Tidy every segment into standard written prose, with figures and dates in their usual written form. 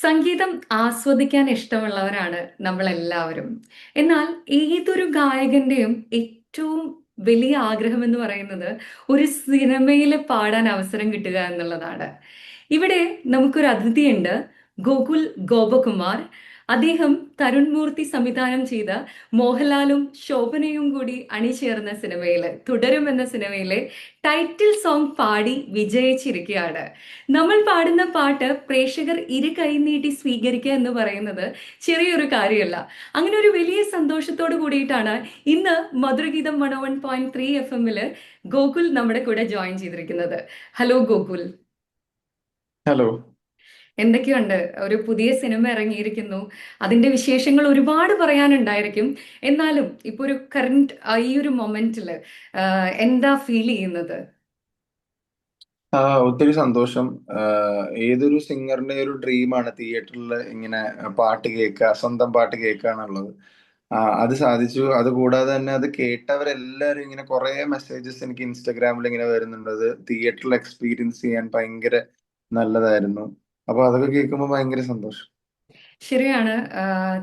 സംഗീതം ആസ്വദിക്കാൻ ഇഷ്ടമുള്ളവരാണ് നമ്മളെല്ലാവരും. എന്നാൽ ഏതൊരു ഗായകന്റെയും ഏറ്റവും വലിയ ആഗ്രഹം എന്ന് പറയുന്നത് ഒരു സിനിമയിൽ പാടാൻ അവസരം കിട്ടുക എന്നുള്ളതാണ്. ഇവിടെ നമുക്കൊരു അതിഥിയുണ്ട്, ഗോകുൽ ഗോപകുമാർ. അദ്ദേഹം തരുൺ മൂർത്തി സംവിധാനം ചെയ്ത മോഹൻലാലും ശോഭനയും കൂടി അണിചേർന്ന സിനിമയില് തുടരും എന്ന സിനിമയിലെ ടൈറ്റിൽ സോങ് പാടി വിജയിച്ചിരിക്കുകയാണ്. നമ്മൾ പാടുന്ന പാട്ട് പ്രേക്ഷകർ ഇരു കൈ നീട്ടി സ്വീകരിക്കുക എന്ന് പറയുന്നത് ചെറിയൊരു കാര്യമല്ല. അങ്ങനെ ഒരു വലിയ സന്തോഷത്തോട് കൂടിയിട്ടാണ് ഇന്ന് മധുരഗീതം 101.3 FM ഗോകുൽ നമ്മുടെ കൂടെ ജോയിൻ ചെയ്തിരിക്കുന്നത്. Hello Gokul, hello. എന്തൊക്കെയുണ്ട്? ഒരു പുതിയ സിനിമ ഇറങ്ങിയിരിക്കുന്നു, അതിന്റെ വിശേഷങ്ങൾ ഒരുപാട് പറയാനുണ്ടായിരിക്കും. എന്നാലും ഇപ്പൊ ഒരു കറന്റ് ഈ ഒരു മൊമെന്റില് എന്താ ഫീൽ ചെയ്യുന്നത്? ഒത്തിരി സന്തോഷം. ഏതൊരു സിംഗറിന്റെ ഒരു ഡ്രീമാണ് തിയേറ്ററിൽ ഇങ്ങനെ പാട്ട് കേൾക്കുക, സ്വന്തം പാട്ട് കേൾക്കുക എന്നുള്ളത്. അത് സാധിച്ചു. അതുകൂടാതെ തന്നെ അത് കേട്ടവരെല്ലാവരും ഇങ്ങനെ കുറെ മെസ്സേജസ് എനിക്ക് ഇൻസ്റ്റാഗ്രാമിൽ ഇങ്ങനെ വരുന്നുണ്ട്. അത് തിയേറ്ററിൽ എക്സ്പീരിയൻസ് ചെയ്യാൻ ഭയങ്കര നല്ലതായിരുന്നു. അപ്പൊ അതൊക്കെ കേൾക്കുമ്പോൾ ഭയങ്കര സന്തോഷം. ശരിയാണ്.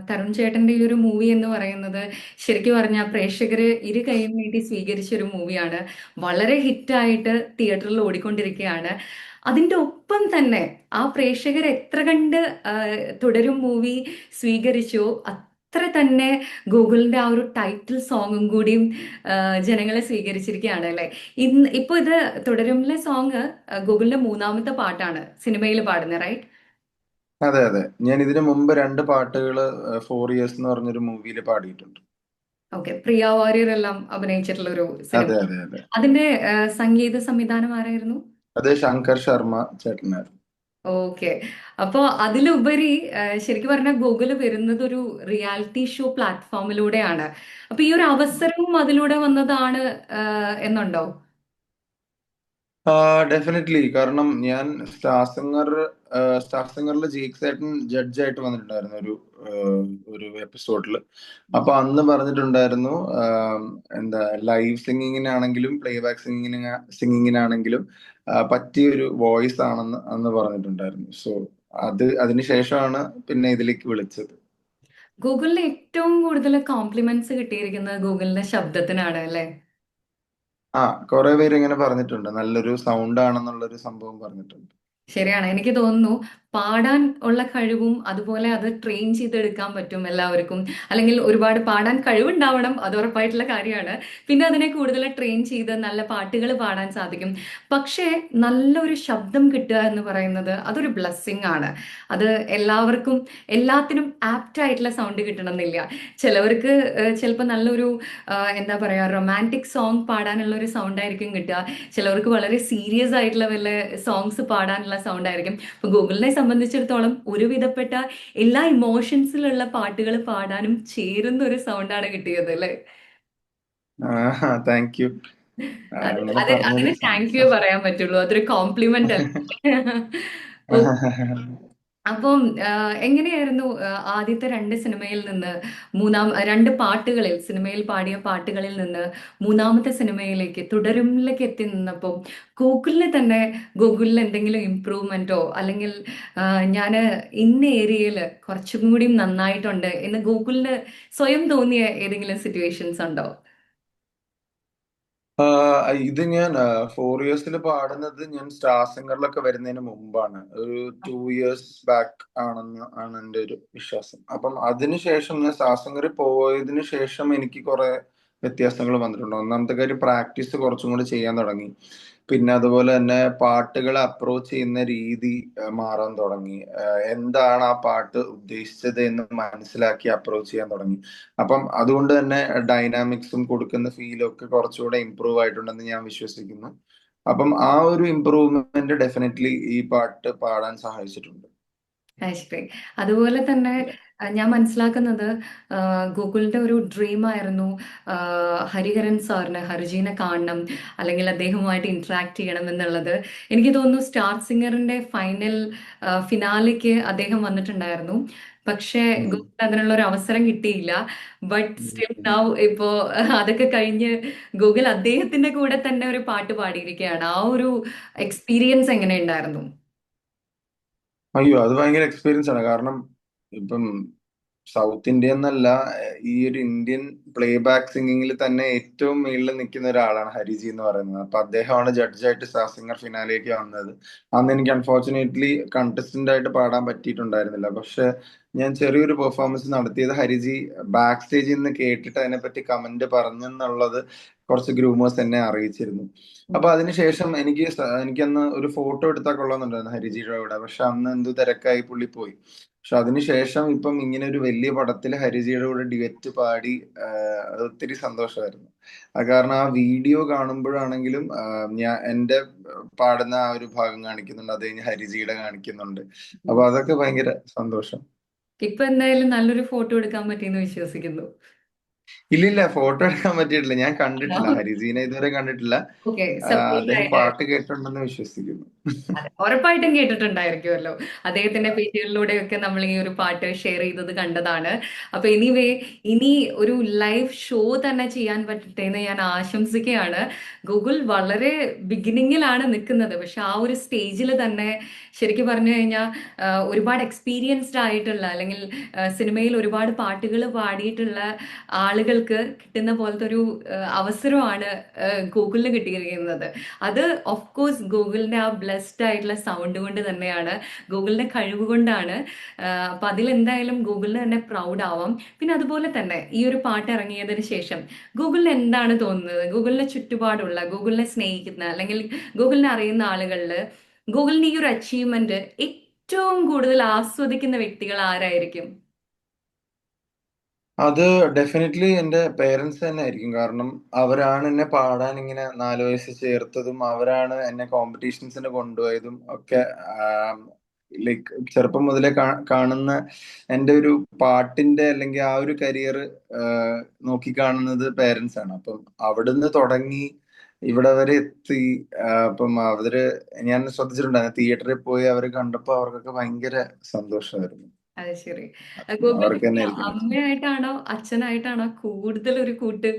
തരുൺ ചേട്ടന്റെ ഈ ഒരു മൂവി എന്ന് പറയുന്നത് ശരിക്കും പറഞ്ഞാൽ പ്രേക്ഷകര് ഇരു കൈയും നീട്ടി സ്വീകരിച്ച ഒരു മൂവിയാണ്. വളരെ ഹിറ്റായിട്ട് തിയേറ്ററിൽ ഓടിക്കൊണ്ടിരിക്കുകയാണ്. അതിന്റെ ഒപ്പം തന്നെ ആ പ്രേക്ഷകർ എത്ര കണ്ട് ആ, തുടരും മൂവി സ്വീകരിച്ചോ അത്ര തന്നെ ഗൂഗിളിന്റെ ആ ഒരു ടൈറ്റിൽ സോങ്ങും കൂടിയും ജനങ്ങളെ സ്വീകരിച്ചിരിക്കുകയാണ് അല്ലെ. ഇപ്പൊ ഇത് തുടരുമിലെ സോങ് ഗൂഗിളിന്റെ മൂന്നാമത്തെ പാട്ടാണ് സിനിമയിൽ പാടുന്നത്, റൈറ്റ്? അതെ, അതെ. ഞാൻ ഇതിനു മുമ്പ് രണ്ട് പാട്ടുകൾ ഫോർ ഇയേഴ്സ് എന്ന് പറഞ്ഞൊരു മൂവിയിൽ പാടിയിട്ടുണ്ട്. ഓക്കെ, പ്രിയ വാര്യർ എല്ലാം അഭിനയിച്ചിട്ടുള്ള ഒരു സിനിമ. അതെ, അതെ, അതെ. അതിന്റെ സംഗീത സംവിധാനം ആരായിരുന്നു? അത് ശങ്കർ ശർമ്മ ചേട്ടനായിരുന്നു. ഓക്കെ. അപ്പൊ അതിലുപരി ശരിക്കും പറഞ്ഞാൽ ഗൂഗിള് വരുന്നത് ഒരു റിയാലിറ്റി ഷോ പ്ലാറ്റ്ഫോമിലൂടെയാണ്. അപ്പൊ ഈ ഒരു അവസരവും അതിലൂടെ വന്നതാണ് എന്നുണ്ടോ? ഡെഫിനറ്റ്ലി. കാരണം ഞാൻ സ്റ്റാർ സിംഗറിൽ ജേക്ക് സേട്ടൻ ജഡ്ജായിട്ട് വന്നിട്ടുണ്ടായിരുന്നു ഒരു എപ്പിസോഡിൽ. അപ്പൊ അന്ന് പറഞ്ഞിട്ടുണ്ടായിരുന്നു, എന്താ, ലൈവ് സിംഗിങ്ങിനാണെങ്കിലും പ്ലേ ബാക്ക് സിംഗിങ്ങിനാണെങ്കിലും പറ്റിയ ഒരു വോയിസ് ആണെന്ന് അന്ന് പറഞ്ഞിട്ടുണ്ടായിരുന്നു. സോ അതിനുശേഷമാണ് പിന്നെ ഇതിലേക്ക് വിളിച്ചത്. ഗൂഗിളിൽ ഏറ്റവും കൂടുതൽ കോംപ്ലിമെന്റ്സ് കിട്ടിയിരിക്കുന്നത് ഗൂഗിളിന്റെ ശബ്ദത്തിനാണ് അല്ലെ? കുറെ പേര് ഇങ്ങനെ പറഞ്ഞിട്ടുണ്ട്, നല്ലൊരു സൗണ്ട് ആണെന്നുള്ളൊരു സംഭവം പറഞ്ഞിട്ടുണ്ട്. ശരിയാണ്. എനിക്ക് തോന്നുന്നു പാടാൻ ഉള്ള കഴിവും അതുപോലെ അത് ട്രെയിൻ ചെയ്തെടുക്കാൻ പറ്റും എല്ലാവർക്കും. അല്ലെങ്കിൽ ഒരുപാട് പാടാൻ കഴിവുണ്ടാവണം, അത് ഉറപ്പായിട്ടുള്ള കാര്യമാണ്. പിന്നെ അതിനെ കൂടുതൽ ട്രെയിൻ ചെയ്ത് നല്ല പാട്ടുകൾ പാടാൻ സാധിക്കും. പക്ഷേ നല്ലൊരു ശബ്ദം കിട്ടുക എന്ന് പറയുന്നത് അതൊരു ബ്ലെസ്സിങ് ആണ്. അത് എല്ലാവർക്കും എല്ലാത്തിനും ആപ്റ്റ് ആയിട്ടുള്ള സൗണ്ട് കിട്ടണമെന്നില്ല. ചിലവർക്ക് ചിലപ്പോൾ നല്ലൊരു എന്താ പറയുക, റൊമാൻറ്റിക് സോങ് പാടാനുള്ള ഒരു സൗണ്ട് ആയിരിക്കും കിട്ടുക. ചിലവർക്ക് വളരെ സീരിയസ് ആയിട്ടുള്ള വല്ല സോങ്സ് പാടാനുള്ള സൗണ്ട് ആയിരിക്കും. ഇപ്പൊ ഗൂഗിളിനെ സംബന്ധിച്ചിടത്തോളം ഒരുവിധപ്പെട്ട എല്ലാ ഇമോഷൻസിലുള്ള പാട്ടുകൾ പാടാനും ചേരുന്ന ഒരു സൗണ്ടാണ് കിട്ടിയത് അല്ലേ? Thank you. അങ്ങനെ പറഞ്ഞതിൽ അതിന് താങ്ക് യു സന്തോഷം. പറയാൻ പറ്റുള്ളൂ, അതൊരു കോംപ്ലിമെന്റ് അല്ല. ഓ, അപ്പം എങ്ങനെയായിരുന്നു ആദ്യത്തെ രണ്ട് സിനിമയിൽ നിന്ന് രണ്ട് പാട്ടുകളിൽ സിനിമയിൽ പാടിയ പാട്ടുകളിൽ നിന്ന് മൂന്നാമത്തെ സിനിമയിലേക്ക് തുടരുമിലേക്ക് എത്തി നിന്നപ്പോൾ ഗൂഗിളിൽ എന്തെങ്കിലും ഇമ്പ്രൂവ്മെന്റോ അല്ലെങ്കിൽ ഞാൻ ഇന്ന ഏരിയയിൽ കുറച്ചും കൂടി നന്നായിട്ടുണ്ട് എന്ന് ഗൂഗിളിന് സ്വയം തോന്നിയ ഏതെങ്കിലും സിറ്റുവേഷൻസ് ഉണ്ടോ? ഇത് ഞാൻ ഫോർ ഇയേഴ്സിൽ പാടുന്നത് ഞാൻ സ്റ്റാർ സിംഗറിലൊക്കെ വരുന്നതിന് മുമ്പാണ്. ഒരു 2 ഇയേഴ്സ് ബാക്ക് ആണ് എൻ്റെ ഒരു വിശ്വാസം. അപ്പം അതിനുശേഷം ഞാൻ സ്റ്റാർ സിംഗറിൽ പോയതിനു ശേഷം എനിക്ക് കുറെ വ്യത്യാസങ്ങൾ വന്നിട്ടുണ്ട്. ഒന്നാമത്തെ കാര്യം, പ്രാക്ടീസ് കുറച്ചും കൂടി ചെയ്യാൻ തുടങ്ങി. പിന്നെ അതുപോലെ തന്നെ പാട്ടുകളെ അപ്രോച്ച് ചെയ്യുന്ന രീതി മാറാൻ തുടങ്ങി. എന്താണ് ആ പാട്ട് ഉദ്ദേശിച്ചത് എന്ന് മനസ്സിലാക്കി അപ്രോച്ച് ചെയ്യാൻ തുടങ്ങി. അപ്പം അതുകൊണ്ട് തന്നെ ഡൈനാമിക്സും കൊടുക്കുന്ന ഫീലും ഒക്കെ കുറച്ചുകൂടെ ഇമ്പ്രൂവ് ആയിട്ടുണ്ടെന്ന് ഞാൻ വിശ്വസിക്കുന്നു. അപ്പം ആ ഒരു ഇമ്പ്രൂവ്മെന്റ് ഡെഫിനറ്റ്ലി ഈ പാട്ട് പാടാൻ സഹായിച്ചിട്ടുണ്ട്. ശരി. അതുപോലെ തന്നെ ഞാൻ മനസ്സിലാക്കുന്നത് ഗോകുലിന്റെ ഒരു ഡ്രീം ആയിരുന്നു ഹരിഹരൻ സാറിന് ഹർജീനെ കാണണം അല്ലെങ്കിൽ അദ്ദേഹവുമായിട്ട് ഇന്ററാക്ട് ചെയ്യണം എന്നുള്ളത്. എനിക്ക് തോന്നുന്നു സ്റ്റാർ സിംഗറിന്റെ ഫിനാലേക്ക് അദ്ദേഹം വന്നിട്ടുണ്ടായിരുന്നു. പക്ഷേ ഉം. ഗോകുലിന് അതിനുള്ള ഒരു അവസരം കിട്ടിയില്ല. ബട്ട് സ്റ്റിൽ നൗ ഇപ്പോ അതൊക്കെ കഴിഞ്ഞ് ഗൂഗിൾ അദ്ദേഹത്തിന്റെ കൂടെ തന്നെ ഒരു പാട്ട് പാടിയിരിക്കുകയാണ്. ആ ഒരു എക്സ്പീരിയൻസ് എങ്ങനെയുണ്ടായിരുന്നു? അയ്യോ, അത് ഭയങ്കര എക്സ്പീരിയൻസ് ആണ്. കാരണം ഇപ്പം സൗത്ത് ഇന്ത്യ എന്നല്ല, ഈ ഒരു ഇന്ത്യൻ പ്ലേ ബാക്ക് സിംഗിങ്ങിൽ തന്നെ ഏറ്റവും മുകളിൽ നിൽക്കുന്ന ഒരാളാണ് ഹരിജി എന്ന് പറയുന്നത്. അപ്പൊ അദ്ദേഹമാണ് ജഡ്ജായിട്ട് സ്റ്റാർ സിംഗർ ഫിനാലേക്ക് വന്നത്. അന്ന് എനിക്ക് അൺഫോർച്ചുനേറ്റ്ലി കണ്ടസ്റ്റന്റ് ആയിട്ട് പാടാൻ പറ്റിയിട്ടുണ്ടായിരുന്നില്ല. പക്ഷെ ഞാൻ ചെറിയൊരു പെർഫോമൻസ് നടത്തിയത് ഹരിജി ബാക്ക് സ്റ്റേജിൽ നിന്ന് കേട്ടിട്ട് അതിനെപ്പറ്റി കമന്റ് പറഞ്ഞെന്നുള്ളത് കുറച്ച് ഗ്രൂമേഴ്സ് എന്നെ അറിയിച്ചിരുന്നു. അപ്പൊ അതിനുശേഷം എനിക്കന്ന് ഒരു ഫോട്ടോ എടുത്താൽ കൊള്ളാമെന്നുണ്ടായിരുന്നു ഹരിജിയുടെ കൂടെ. പക്ഷെ അന്ന് എന്ത് തിരക്കായി, പുള്ളി പോയി. പക്ഷെ അതിനുശേഷം ഇപ്പം ഇങ്ങനെ ഒരു വലിയ പടത്തിൽ ഹരിജിയുടെ കൂടെ ഡിവറ്റ് പാടി, അത് ഒത്തിരി സന്തോഷമായിരുന്നു. അത് കാരണം ആ വീഡിയോ കാണുമ്പോഴാണെങ്കിലും ഞാൻ എന്റെ പാടുന്ന ആ ഒരു ഭാഗം കാണിക്കുന്നുണ്ട്, അത് കഴിഞ്ഞ് ഹരിജിയുടെ കാണിക്കുന്നുണ്ട്. അപ്പൊ അതൊക്കെ ഭയങ്കര സന്തോഷം. ഇപ്പൊ എന്തായാലും നല്ലൊരു ഫോട്ടോ എടുക്കാൻ പറ്റിയെന്ന് വിശ്വസിക്കുന്നു. ഇല്ലില്ല, ഫോട്ടോ എടുക്കാൻ പറ്റിയിട്ടില്ല. ഞാൻ കണ്ടിട്ടില്ല, ഹരിജീനെ ഇതുവരെ കണ്ടിട്ടില്ല. ഓക്കെ, സർപ്രൈസ് അദ്ദേഹം ആയിട്ട്. പാട്ട് കേട്ടിട്ടുണ്ടെന്ന് വിശ്വസിക്കുന്നു. അതെ, ഉറപ്പായിട്ടും കേട്ടിട്ടുണ്ടായിരിക്കുമല്ലോ. അദ്ദേഹത്തിന്റെ പേജുകളിലൂടെയൊക്കെ നമ്മൾ ഈ ഒരു പാട്ട് ഷെയർ ചെയ്തത് കണ്ടതാണ്. അപ്പൊ എനിവേ, ഇനി ഒരു ലൈവ് ഷോ തന്നെ ചെയ്യാൻ പറ്റട്ടെ എന്ന് ഞാൻ ആശംസിക്കുകയാണ്. ഗൂഗിൾ വളരെ ബിഗിനിങ്ങിലാണ് നിൽക്കുന്നത്, പക്ഷെ ആ ഒരു സ്റ്റേജിൽ തന്നെ ശരിക്കും പറഞ്ഞു കഴിഞ്ഞാൽ ഒരുപാട് എക്സ്പീരിയൻസ്ഡ് ആയിട്ടുള്ള, അല്ലെങ്കിൽ സിനിമയിൽ ഒരുപാട് പാട്ടുകൾ പാടിയിട്ടുള്ള ആളുകൾക്ക് കിട്ടുന്ന പോലത്തെ ഒരു അവസരമാണ് ഗൂഗിളിന് കിട്ടിയിരിക്കുന്നത്. അത് ഓഫ് കോഴ്സ് ഗൂഗിളിന്റെ ആ ബ്ലെസ്ഡ് ആയിട്ടുള്ള സൗണ്ട് കൊണ്ട് തന്നെയാണ്, ഗൂഗിളിന്റെ കഴിവ് കൊണ്ടാണ്. അപ്പൊ അതിലെന്തായാലും ഗൂഗിളിന് തന്നെ പ്രൗഡ് ആവാം. പിന്നെ അതുപോലെ തന്നെ ഈ ഒരു പാട്ട് ഇറങ്ങിയതിന് ശേഷം ഗൂഗിളിന് എന്താണ് തോന്നുന്നത്? ഗൂഗിളിനെ ചുറ്റുപാടുള്ള, ഗൂഗിളിനെ സ്നേഹിക്കുന്ന, അല്ലെങ്കിൽ ഗൂഗിളിനെ അറിയുന്ന ആളുകളിൽ ഗൂഗിളിന്റെ ഈ ഒരു അച്ചീവ്മെന്റ് ഏറ്റവും കൂടുതൽ ആസ്വദിക്കുന്ന വ്യക്തികൾ ആരായിരിക്കും? അത് ഡെഫിനറ്റ്ലി എന്റെ പേരൻസ് തന്നെ ആയിരിക്കും. കാരണം അവരാണ് എന്നെ പാടാൻ ഇങ്ങനെ 4 വയസ്സ് ചേർത്തതും, അവരാണ് എന്നെ കോമ്പറ്റീഷൻസിന് കൊണ്ടുപോയതും ഒക്കെ. ലൈക്ക് ചെറുപ്പം മുതലേ കാണുന്ന എന്റെ ഒരു പാട്ടിന്റെ അല്ലെങ്കിൽ ആ ഒരു കരിയർ നോക്കിക്കാണുന്നത് പേരൻസ് ആണ്. അപ്പം അവിടുന്ന് തുടങ്ങി ഇവിടെ വരെ എത്തി. അപ്പം ഞാൻ ശ്രദ്ധിച്ചിട്ടുണ്ടായിരുന്നു, തിയേറ്ററിൽ പോയി അവർ കണ്ടപ്പോ അവർക്കൊക്കെ ഭയങ്കര സന്തോഷമായിരുന്നു. അത് ശരി. ഗൂഗിളിന് അവർക്ക് തന്നെ ആയിരിക്കും. അമ്മയായിട്ടാണോ അച്ഛനായിട്ടാണോ കൂടുതൽ ഒരു കൂട്ട്?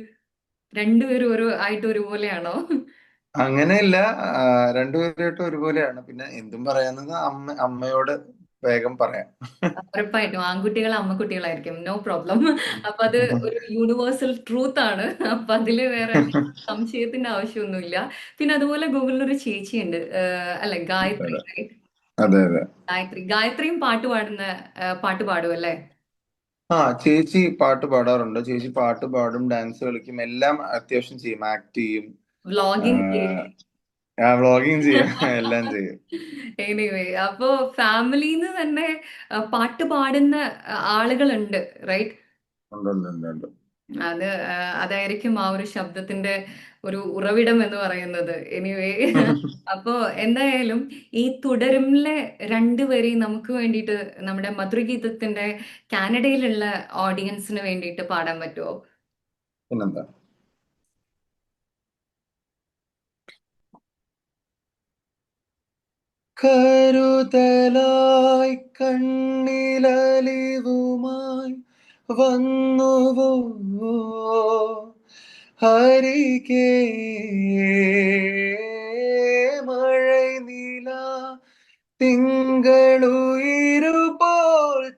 രണ്ടുപേരും ഒരു ആയിട്ട് ഒരുപോലെയാണോ? അങ്ങനെയല്ല, രണ്ടുപേരായിട്ടും ഒരുപോലെയാണ്. പിന്നെ എന്തും പറയാന്നത് അമ്മയോട് വേഗം പറയാം. ഉറപ്പായിട്ടും ആൺകുട്ടികൾ അമ്മക്കുട്ടികളായിരിക്കും, നോ പ്രോബ്ലം. അപ്പൊ അത് ഒരു യൂണിവേഴ്സൽ ട്രൂത്ത് ആണ്. അപ്പൊ അതില് വേറെ സംശയത്തിന്റെ ആവശ്യമൊന്നുമില്ല. പിന്നെ അതുപോലെ ഗൂഗിളിൽ ഒരു ചേച്ചിയുണ്ട്, അല്ലെ, ഗായത്രി, അതെ, right? അതെ, അതെ. ഗായത്രിയും പാട്ട് പാടുന്ന, പാട്ട് പാടും അല്ലേ? ആ, ചേച്ചി പാട്ട് പാടാറുണ്ട്. ചേച്ചി പാട്ട് പാടും, ഡാൻസ് കളിക്കും, എല്ലാം അത്യാവശ്യം ചെയ്യും. ആക്ട് ചെയ്യും, വ്ളോഗിങ് ചെയ്യും. വ്ളോഗിങ് ചെയ്യും, എല്ലാം ചെയ്യും. എനിവേ, അപ്പോ ഫാമിലിന്ന് തന്നെ പാട്ട് പാടുന്ന ആളുകളുണ്ട്, റൈറ്റ്? ഉണ്ട്, ഉണ്ട്, ഉണ്ട്, ഉണ്ട്. അത് അതായിരിക്കും ആ ഒരു ശബ്ദത്തിന്റെ ഒരു ഉറവിടം എന്ന് പറയുന്നത്. എനിവേ, അപ്പോ എന്തായാലും ഈ തുടരുംലെ രണ്ടുപേരെയും നമുക്ക് വേണ്ടിയിട്ട്, നമ്മുടെ മധുരഗീതത്തിന്റെ കാനഡയിലുള്ള ഓഡിയൻസിന് വേണ്ടിയിട്ട് പാടാൻ പറ്റുമോ? പിന്നെന്താ. കരുതലായി കണ്ണിലലിവുമായി വന്നുവോ ഹരികേ, മഴനില തിങ്കളുയിരുപോൽ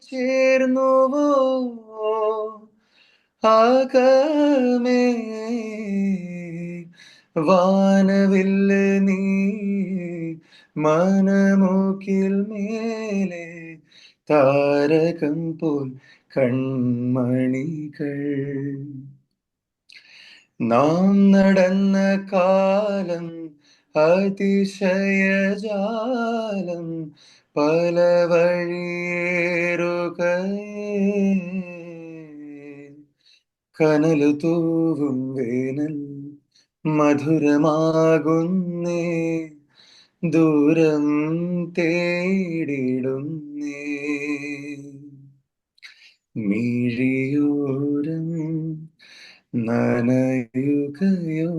ചേർന്നുവോ ആകമേ, വാനവില്ല് നീ മനമൂക്കിൽ മേലെ താരകം പോൽ കൺമണികൾ. നാം നടന്ന കാലം അതിശയജാലം, പല വഴിയേറുകയേ, കനല് തൂവും വേനൽ മധുരമാകുന്നേ, ദൂരം തേടിടുന്നേ, മിഴിയോരം നനയുകയോ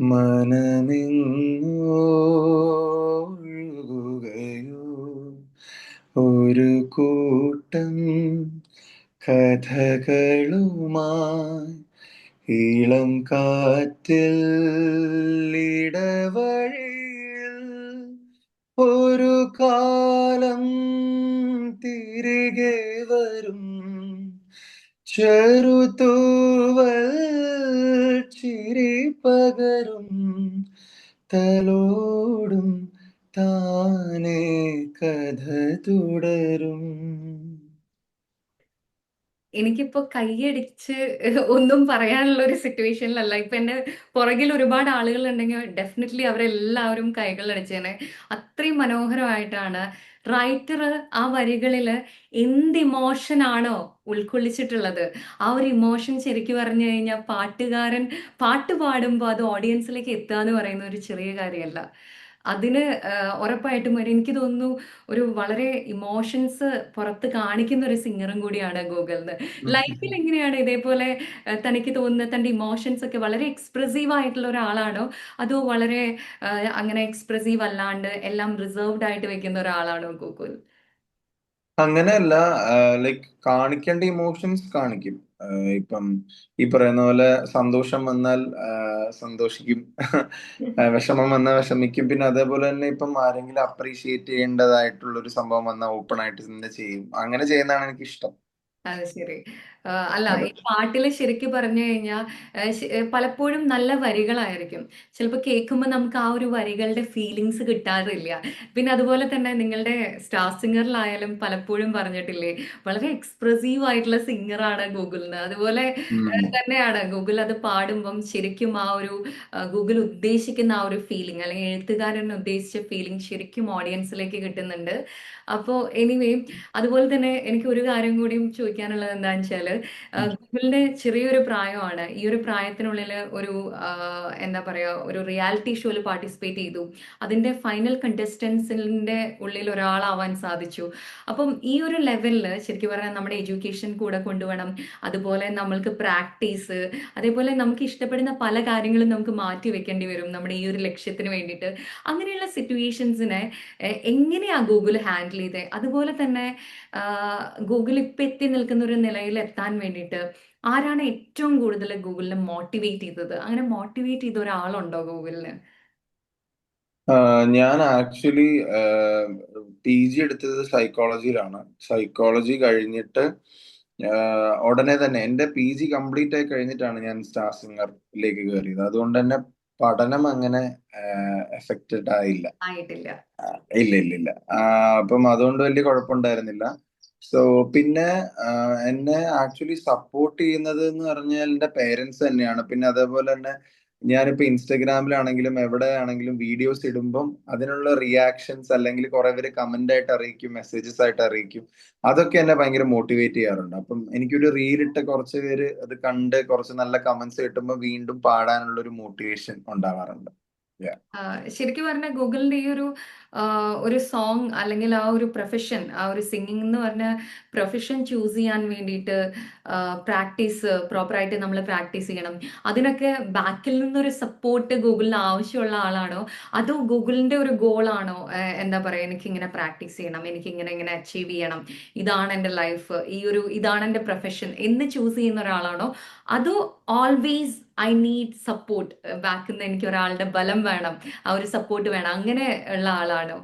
മനമെങ്ങോ ഒഴുകുകയോ, ഒരു കൂട്ടം കഥകളുമായി ഇളം കാറ്റിൽ ഇടവഴിയിൽ, ഒരു കാലം ചെറുതൂവൽ ചിരി പകരും തലോടും താനേ കഥ തുടരും. എനിക്കിപ്പോ കൈയടിച്ച് ഒന്നും പറയാനുള്ള ഒരു സിറ്റുവേഷനിലല്ല. ഇപ്പൊ എന്റെ പുറകിൽ ഒരുപാട് ആളുകൾ ഉണ്ടെങ്കിൽ ഡെഫിനറ്റ്ലി അവരെല്ലാവരും കൈകൾ അടിച്ചേനെ. അത്രയും മനോഹരമായിട്ടാണ് റൈറ്റർ ആ വരികളില് എന്ത് ഇമോഷൻ ആണോ ഉൾക്കൊള്ളിച്ചിട്ടുള്ളത്, ആ ഒരു ഇമോഷൻ ശരിക്കും പറഞ്ഞു കഴിഞ്ഞാൽ പാട്ടുകാരൻ പാട്ട് പാടുമ്പോൾ അത് ഓഡിയൻസിലേക്ക് എത്തുക എന്ന് പറയുന്ന ഒരു ചെറിയ കാര്യമല്ല. അതിന് ഉറപ്പായിട്ടും എനിക്ക് തോന്നുന്നു ഒരു വളരെ ഇമോഷൻസ് പുറത്ത് കാണിക്കുന്ന ഒരു സിംഗറും കൂടിയാണ് ഗൂഗിൾ. ലൈഫിൽ എങ്ങനെയാണ് ഇതേപോലെ തനിക്ക് തോന്നുന്ന തന്റെ ഇമോഷൻസ് ഒക്കെ വളരെ എക്സ്പ്രസീവ് ആയിട്ടുള്ള ഒരാളാണോ, അതോ വളരെ അങ്ങനെ എക്സ്പ്രസീവ് അല്ലാണ്ട് എല്ലാം റിസർവ്ഡ് ആയിട്ട് വെക്കുന്ന ഒരാളാണോ ഗൂഗിൾ? അങ്ങനെയല്ല, ലൈക്ക് കാണിക്കേണ്ട ഇമോഷൻസ് കാണിക്കും. ഇപ്പം ഈ പറയുന്ന പോലെ സന്തോഷം വന്നാൽ സന്തോഷിക്കും, വിഷമം വന്നാൽ വിഷമിക്കും. പിന്നെ അതേപോലെ തന്നെ ഇപ്പം ആരെങ്കിലും അപ്രീഷിയേറ്റ് ചെയ്യേണ്ടതായിട്ടുള്ള ഒരു സംഭവം വന്നാൽ ഓപ്പൺ ആയിട്ട് തന്നെ ചെയ്യും. അങ്ങനെ ചെയ്യുന്നതാണ് എനിക്ക് ഇഷ്ടം. അത് ശരി. അല്ല, അതെ. ഈ പാട്ടില് ശരിക്കും പറഞ്ഞു കഴിഞ്ഞാൽ പലപ്പോഴും നല്ല വരികളായിരിക്കും. ചിലപ്പോൾ കേൾക്കുമ്പോൾ നമുക്ക് ആ ഒരു വരികളുടെ ഫീലിങ്സ് കിട്ടാറില്ല. പിന്നെ അതുപോലെ തന്നെ നിങ്ങളുടെ സ്റ്റാർ സിംഗറിലായാലും പലപ്പോഴും പറഞ്ഞിട്ടില്ലേ, വളരെ എക്സ്പ്രസീവ് ആയിട്ടുള്ള സിംഗറാണ് ഗൂഗിൾ എന്ന്. അതുപോലെ ഉം. തന്നെയാണ് ഗൂഗിൾ അത് പാടുമ്പം ശരിക്കും ആ ഒരു ഗൂഗിൾ ഉദ്ദേശിക്കുന്ന ആ ഒരു ഫീലിംഗ്, അല്ലെങ്കിൽ എഴുത്തുകാരൻ ഉദ്ദേശിച്ച ഫീലിംഗ് ശരിക്കും ഓഡിയൻസിലേക്ക് കിട്ടുന്നുണ്ട്. അപ്പോൾ എനിവേ, അതുപോലെ തന്നെ എനിക്ക് ഒരു കാര്യം കൂടിയും ചോദിക്കാനുള്ളത് എന്താണെന്ന് വെച്ചാല്, ഗൂഗിളിന്റെ ചെറിയൊരു പ്രായമാണ്. ഈ ഒരു പ്രായത്തിനുള്ളിൽ ഒരു എന്താ പറയാ, ഒരു റിയാലിറ്റി ഷോയിൽ പാർട്ടിസിപ്പേറ്റ് ചെയ്തു. അതിന്റെ ഫൈനൽ കണ്ടസ്റ്റൻസിന്റെ ഉള്ളിൽ ഒരാളാവാൻ സാധിച്ചു. അപ്പം ഈ ഒരു ലെവലിൽ ശരിക്കും പറഞ്ഞാൽ നമ്മുടെ എഡ്യൂക്കേഷൻ കൂടെ കൊണ്ടുപോകണം. അതുപോലെ നമ്മൾക്ക് പ്രാക്ടീസ്, അതേപോലെ നമുക്ക് ഇഷ്ടപ്പെടുന്ന പല കാര്യങ്ങളും നമുക്ക് മാറ്റി വെക്കേണ്ടി വരും നമ്മുടെ ഈ ഒരു ലക്ഷ്യത്തിന് വേണ്ടിയിട്ട്. അങ്ങനെയുള്ള സിറ്റുവേഷൻസിനെ എങ്ങനെയാ ഗൂഗിൾ ഹാൻഡിൽ ചെയ്തത്? അതുപോലെ തന്നെ ഗൂഗിൾ ഇപ്പം എത്തി നിൽക്കുന്ന ഒരു നിലയിൽ എത്താൻ വേണ്ടിയിട്ട് ആരാണ് ഏറ്റവും കൂടുതൽ ഗൂഗിളിനെ മോട്ടിവേറ്റ് ചെയ്തത്? അങ്ങനെ മോട്ടിവേറ്റ് ചെയ്ത ഒരാളുണ്ടോ ഗൂഗിളിന്? ഞാൻ ആക്ച്വലി PG എടുത്തത് സൈക്കോളജിയിലാണ്. സൈക്കോളജി കഴിഞ്ഞിട്ട് ഉടനെ തന്നെ എന്റെ PG കംപ്ലീറ്റ് ആയി കഴിഞ്ഞിട്ടാണ് ഞാൻ സ്റ്റാർ സിംഗറിലേക്ക് കയറിയത്. അതുകൊണ്ട് തന്നെ പഠനം അങ്ങനെ എഫക്റ്റഡ് ആയില്ല. ആയിട്ടില്ല. ഇല്ല ഇല്ല ഇല്ല. അപ്പം അതുകൊണ്ട് വലിയ കുഴപ്പമുണ്ടായിരുന്നില്ല. സോ പിന്നെ എന്നെ ആക്ച്വലി സപ്പോർട്ട് ചെയ്യുന്നത് എന്ന് പറഞ്ഞാൽ എന്റെ പേരൻസ് തന്നെയാണ്. പിന്നെ അതേപോലെ തന്നെ ഞാനിപ്പോ ഇൻസ്റ്റഗ്രാമിലാണെങ്കിലും എവിടെയാണെങ്കിലും വീഡിയോസ് ഇടുമ്പം അതിനുള്ള റിയാക്ഷൻസ് അല്ലെങ്കിൽ കുറെ പേര് കമന്റ് ആയിട്ട് അറിയിക്കും, മെസ്സേജസ് ആയിട്ട് അറിയിക്കും. അതൊക്കെ എന്നെ ഭയങ്കര മോട്ടിവേറ്റ് ചെയ്യാറുണ്ട്. അപ്പം എനിക്കൊരു റീൽ ഇട്ട് കുറച്ച് പേര് അത് കണ്ട് കുറച്ച് നല്ല കമന്റ്സ് കിട്ടുമ്പോൾ വീണ്ടും പാടാനുള്ള ഒരു മോട്ടിവേഷൻ ഉണ്ടാവാറുണ്ട്. Yeah. ശരിക്കും പറഞ്ഞാൽ ഗൂഗിളിന്റെ ഈ ഒരു ഒരു സോങ് അല്ലെങ്കിൽ ആ ഒരു പ്രൊഫഷൻ, ആ ഒരു സിംഗിങ് എന്ന് പറഞ്ഞ പ്രൊഫഷൻ ചൂസ് ചെയ്യാൻ വേണ്ടിയിട്ട് പ്രാക്ടീസ് പ്രോപ്പറായിട്ട് നമ്മൾ പ്രാക്ടീസ് ചെയ്യണം. അതിനൊക്കെ ബാക്കിൽ നിന്നൊരു സപ്പോർട്ട് ഗൂഗിളിന് ആവശ്യമുള്ള ആളാണോ, അതോ ഗൂഗിളിന്റെ ഒരു ഗോളാണോ എന്താ പറയുക, എനിക്ക് ഇങ്ങനെ പ്രാക്ടീസ് ചെയ്യണം, എനിക്ക് ഇങ്ങനെ ഇങ്ങനെ അച്ചീവ് ചെയ്യണം, ഇതാണ് എൻ്റെ ലൈഫ്, ഈ ഒരു ഇതാണ് എൻ്റെ പ്രൊഫഷൻ എന്ന് ചൂസ് ചെയ്യുന്ന ഒരാളാണോ, അതോ ഓൾവേസ് ഐ നീഡ് സപ്പോർട്ട്, ബാക്കിൽ നിന്ന് എനിക്ക് ഒരാളുടെ ബലം വേണം, ആ ഒരു സപ്പോർട്ട് വേണം, അങ്ങനെ ഉള്ള ആളാണോ?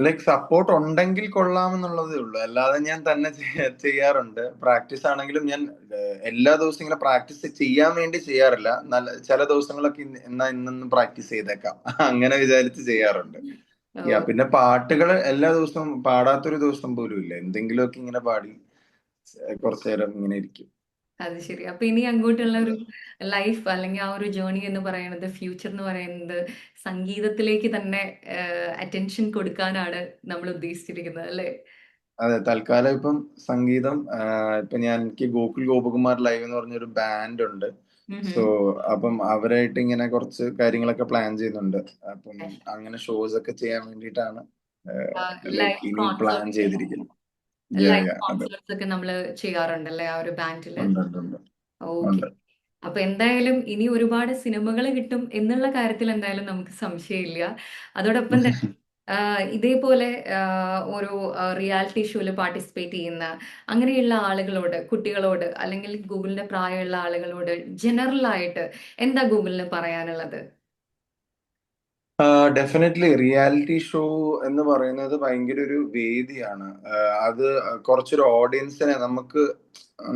ലൈക്ക് സപ്പോർട്ട് ഉണ്ടെങ്കിൽ കൊള്ളാമെന്നുള്ളതേ ഉള്ളൂ. അല്ലാതെ ഞാൻ തന്നെ ചെയ്യാറുണ്ട്. പ്രാക്ടീസ് ആണെങ്കിലും ഞാൻ എല്ലാ ദിവസവും ഇങ്ങനെ പ്രാക്ടീസ് ചെയ്യാൻ വേണ്ടി ചെയ്യാറില്ല. നല്ല ചില ദിവസങ്ങളൊക്കെ എന്നാ ഇന്നൊന്ന് പ്രാക്ടീസ് ചെയ്തേക്കാം അങ്ങനെ വിചാരിച്ച് ചെയ്യാറുണ്ട്. ഓ, പിന്നെ പാട്ടുകൾ എല്ലാ ദിവസവും പാടാത്തൊരു ദിവസം പോലും ഇല്ല. എന്തെങ്കിലുമൊക്കെ ഇങ്ങനെ പാടി കുറച്ചു നേരം ഇങ്ങനെ ഇരിക്കും. അത് ശരി. അപ്പൊ ഇനി അങ്ങോട്ടുള്ള ഒരു ലൈഫ് അല്ലെങ്കിൽ ആ ഒരു ജേർണി എന്ന് പറയുന്നത്, ഫ്യൂച്ചർ എന്ന് പറയുന്നത് സംഗീതത്തിലേക്ക് തന്നെ അറ്റൻഷൻ കൊടുക്കാനാണ് നമ്മൾ ഉദ്ദേശിച്ചിരിക്കുന്നത്, അല്ലേ? അതെ, തൽക്കാലം ഇപ്പം സംഗീതം. ഇപ്പൊ എനിക്ക് ഗോകുൽ ഗോപകുമാർ ലൈവ് എന്ന് പറഞ്ഞൊരു ബാൻഡ് ഉണ്ട്. സോ അപ്പം അവരായിട്ട് ഇങ്ങനെ കുറച്ച് കാര്യങ്ങളൊക്കെ പ്ലാൻ ചെയ്യുന്നുണ്ട്. അപ്പം അങ്ങനെ ഷോസ് ഒക്കെ ചെയ്യാൻ വേണ്ടിയിട്ടാണ് ലൈക്ക് ലൈവ് ഇനി പ്ലാൻ കോൺസേർട്ട് ചെയ്തിരിക്കുന്നത്. ലൈവ് അതെ. കോൺസേർട്സ് ഒക്കെ നമ്മൾ ചെയ്യാറുണ്ടല്ലേ ആ ഒരു ബാൻഡില്? ഉണ്ട് ഉണ്ട് ഉണ്ട് ഓക്കെ. ഉണ്ട്. അപ്പൊ എന്തായാലും ഇനി ഒരുപാട് സിനിമകൾ കിട്ടും എന്നുള്ള കാര്യത്തിൽ എന്തായാലും നമുക്ക് സംശയമില്ല. അതോടൊപ്പം തന്നെ ഇതേപോലെ ഓരോ റിയാലിറ്റി ഷോയിൽ പാർട്ടിസിപ്പേറ്റ് ചെയ്യുന്ന അങ്ങനെയുള്ള ആളുകളോട്, കുട്ടികളോട്, അല്ലെങ്കിൽ ഗൂഗിളിന്റെ പ്രായമുള്ള ആളുകളോട് ജനറൽ ആയിട്ട് എന്താ ഗൂഗിളിന് പറയാനുള്ളത്? ഡെഫിനറ്റ്ലി റിയാലിറ്റി ഷോ എന്ന് പറയുന്നത് ഭയങ്കര ഒരു വേദിയാണ്. അത് കുറച്ചൊരു ഓഡിയൻസിനെ നമുക്ക്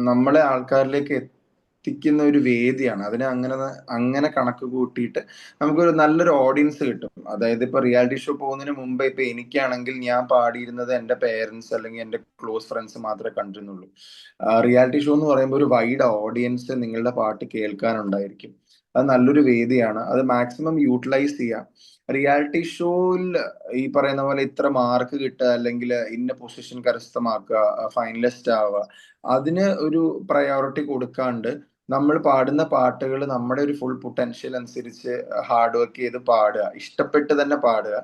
നമ്മളെ ആൾക്കാരിലേക്ക് എത്തിക്കുന്ന ഒരു വേദിയാണ്. അതിനെ അങ്ങനെ അങ്ങനെ കണക്ക് കൂട്ടിയിട്ട് നമുക്കൊരു നല്ലൊരു ഓഡിയൻസ് കിട്ടും. അതായത് ഇപ്പൊ റിയാലിറ്റി ഷോ പോകുന്നതിന് മുമ്പ് ഇപ്പൊ എനിക്കാണെങ്കിൽ ഞാൻ പാടിയിരുന്നത് എന്റെ പേരൻസ് അല്ലെങ്കിൽ എന്റെ ക്ലോസ് ഫ്രണ്ട്സ് മാത്രമേ കണ്ടിരുന്നുള്ളൂ. റിയാലിറ്റി ഷോ എന്ന് പറയുമ്പോൾ ഒരു വൈഡ് ഓഡിയൻസ് നിങ്ങളുടെ പാട്ട് കേൾക്കാനുണ്ടായിരിക്കും. അത് നല്ലൊരു വേദിയാണ്. അത് മാക്സിമം യൂട്ടിലൈസ് ചെയ്യാം. റിയാലിറ്റി ഷോയിൽ ഈ പറയുന്ന പോലെ ഇത്ര മാർക്ക് കിട്ടുക അല്ലെങ്കിൽ ഇന്ന പൊസിഷൻ കരസ്ഥമാക്കുക, ഫൈനലിസ്റ്റ് ആവുക, അതിന് ഒരു പ്രയോറിറ്റി കൊടുക്കാണ്ട് നമ്മൾ പാടുന്ന പാട്ടുകൾ നമ്മുടെ ഒരു ഫുൾ പൊട്ടൻഷ്യൽ അനുസരിച്ച് ഹാർഡ് വർക്ക് ചെയ്ത് പാടുക, ഇഷ്ടപ്പെട്ട് തന്നെ പാടുക.